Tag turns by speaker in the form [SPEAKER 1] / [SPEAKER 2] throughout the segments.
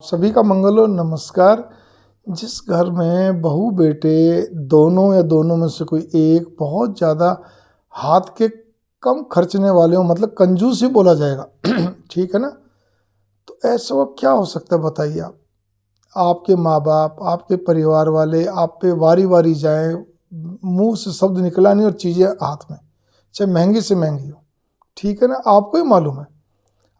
[SPEAKER 1] सभी का मंगल हो। नमस्कार। जिस घर में बहू बेटे दोनों या दोनों में से कोई एक बहुत ज़्यादा हाथ के कम खर्चने वाले हो, मतलब कंजूस ही बोला जाएगा ठीक है ना। तो ऐसा वो क्या हो सकता है बताइए आप। आपके माँ बाप, आपके परिवार वाले आप पे वारी वारी जाएं, मुंह से शब्द निकला नहीं और चीज़ें हाथ में, चाहे महंगी से महंगी हो, ठीक है ना। आपको ही मालूम है,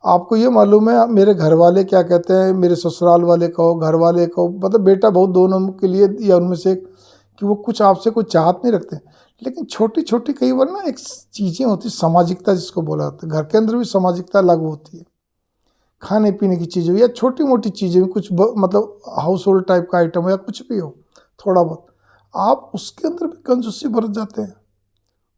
[SPEAKER 1] आपको ये मालूम है मेरे घर वाले क्या कहते हैं, मेरे ससुराल वाले कहो, घर वाले कहो, मतलब बेटा बहू दोनों के लिए या उनमें से कि वो कुछ आपसे कोई चाहत नहीं रखते। लेकिन छोटी छोटी कई बार ना एक चीज़ें होती, सामाजिकता जिसको बोला जाता है, घर के अंदर भी सामाजिकता लागू होती है। खाने पीने की चीज़ें या छोटी मोटी चीज़ें भी, कुछ मतलब हाउस होल्ड टाइप का आइटम हो या कुछ भी हो, थोड़ा बहुत आप उसके अंदर भी कंजूसी बरत जाते हैं।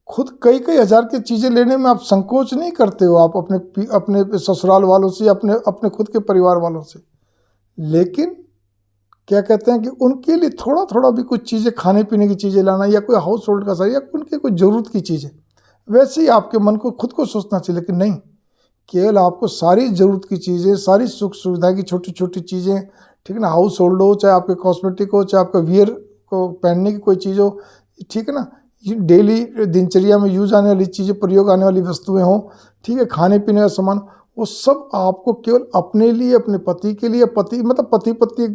[SPEAKER 1] खुद कई कई हज़ार की चीज़ें लेने में आप संकोच नहीं करते हो, आप अपने ससुराल वालों से, अपने अपने खुद के परिवार वालों से। लेकिन क्या कहते हैं कि उनके लिए थोड़ा थोड़ा भी कुछ चीज़ें, खाने पीने की चीज़ें लाना या कोई हाउस होल्ड का सही या उनके कोई ज़रूरत की चीज़ें, वैसे ही आपके मन को खुद को सोचना चाहिए। लेकिन नहीं, केवल आपको सारी ज़रूरत की चीज़ें, सारी सुख सुविधा की छोटी छोटी चीज़ें, ठीक है ना, हाउस होल्ड हो, चाहे आपके कॉस्मेटिक हो, चाहे आपका वियर को पहनने की कोई चीज़ हो, ठीक है ना, ये डेली दिनचर्या में यूज आने वाली चीज़ें, प्रयोग आने वाली वस्तुएं हों, ठीक है, खाने पीने का सामान, वो सब आपको केवल अपने लिए, अपने पति के लिए, पति मतलब पति पत्नी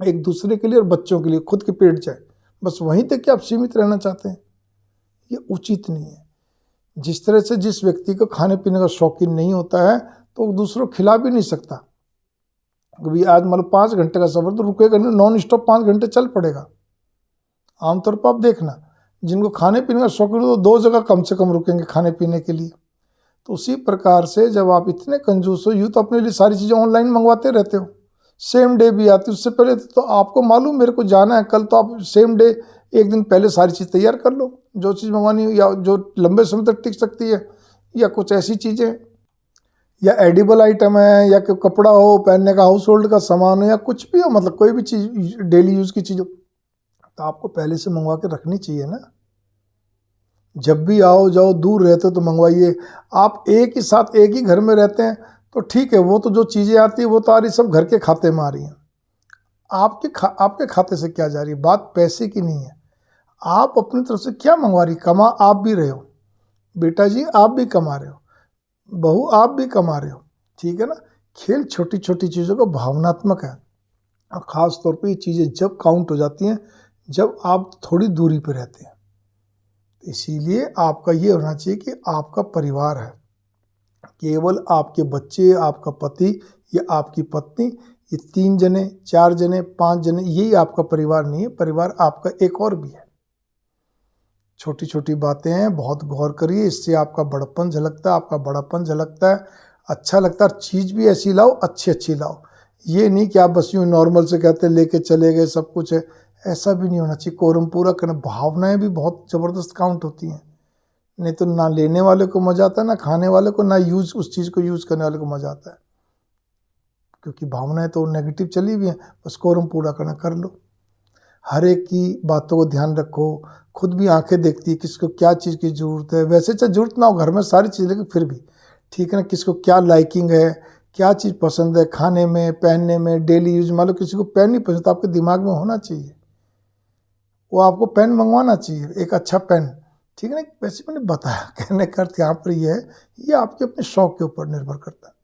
[SPEAKER 1] एक दूसरे के लिए और बच्चों के लिए, खुद के पेट जाए, बस वहीं तक कि आप सीमित रहना चाहते हैं। ये उचित नहीं है। जिस तरह से जिस व्यक्ति को खाने पीने का शौकीन नहीं होता है तो वो दूसरों को खिला भी नहीं सकता। कभी आज मतलब 5 घंटे का सफर तो रुकेगा नहीं, नॉन स्टॉप 5 घंटे चल पड़ेगा। आमतौर पर आप देखना, जिनको खाने पीने का शौकीन हो तो 2 जगह कम से कम रुकेंगे खाने पीने के लिए। तो उसी प्रकार से जब आप इतने कंजूस हो, यूँ तो अपने लिए सारी चीज़ें ऑनलाइन मंगवाते रहते हो, सेम डे भी आती, उससे पहले तो आपको मालूम मेरे को जाना है कल, तो आप सेम डे एक दिन पहले सारी चीज़ तैयार कर लो, जो चीज़ मंगवानी हो या जो लंबे समय तक टिक सकती है, या कुछ ऐसी चीज़ें, या एडिबल आइटम है, या कोई कपड़ा हो पहनने का, हाउस होल्ड का सामान हो, या कुछ भी हो, मतलब कोई भी चीज़ डेली यूज़ की चीज़ हो, तो आपको पहले से मंगवा के रखनी चाहिए ना। जब भी आओ जाओ, दूर रहते हो तो मंगवाइए। आप एक ही साथ एक ही घर में रहते हैं तो ठीक है, वो तो जो चीज़ें आती है वो तो आ रही, सब घर के खाते में आ रही हैं। आपके खाते से क्या जा रही है, बात पैसे की नहीं है। आप अपनी तरफ से क्या मंगवा रही, कमा आप भी रहे हो, बेटा जी आप भी कमा रहे हो, बहू आप भी कमा रहे हो, ठीक है ना। खेल छोटी छोटी चीज़ों का भावनात्मक है, और ख़ास तौर पे ये चीज़ें जब काउंट हो जाती हैं जब आप थोड़ी दूरी पर रहते हैं। इसीलिए आपका ये होना चाहिए कि आपका परिवार है, केवल आपके बच्चे, आपका पति या आपकी पत्नी, ये 3 जने, 4 जने, 5 जने, यही आपका परिवार नहीं है। परिवार आपका एक और भी है। छोटी छोटी बातें हैं, बहुत गौर करिए, इससे आपका बड़प्पन झलकता है, आपका बड़ापन झलकता है, अच्छा लगता है। चीज़ भी ऐसी लाओ, अच्छी अच्छी लाओ, ये नहीं कि आप बस यूँ नॉर्मल से कहते लेके चले गए सब कुछ है, ऐसा भी नहीं होना चाहिए। कोरम पूरा करना, भावनाएं भी बहुत ज़बरदस्त काउंट होती हैं। नहीं तो ना लेने वाले को मज़ा आता है, ना खाने वाले को, ना उस चीज़ को यूज़ करने वाले को मज़ा आता है, क्योंकि भावनाएं तो नेगेटिव चली भी हैं। बस कोरम पूरा करना कर लो, हर एक की बातों को ध्यान रखो। खुद भी आंखें देखती है किसको क्या चीज़ की ज़रूरत है, वैसे चाहे ज़रूरत ना हो घर में सारी चीज़, लेकिन फिर भी ठीक है ना, किसको क्या लाइकिंग है, क्या चीज़ पसंद है खाने में, पहनने में, डेली यूज। मान लो किसी को पेन नहीं पसंद तो आपके दिमाग में होना चाहिए, वो आपको पेन मंगवाना चाहिए, एक अच्छा पेन, ठीक है ना। वैसे मैंने बताया कहने का अर्थ यहाँ पर ये है, ये आपके अपने शौक के ऊपर निर्भर करता है।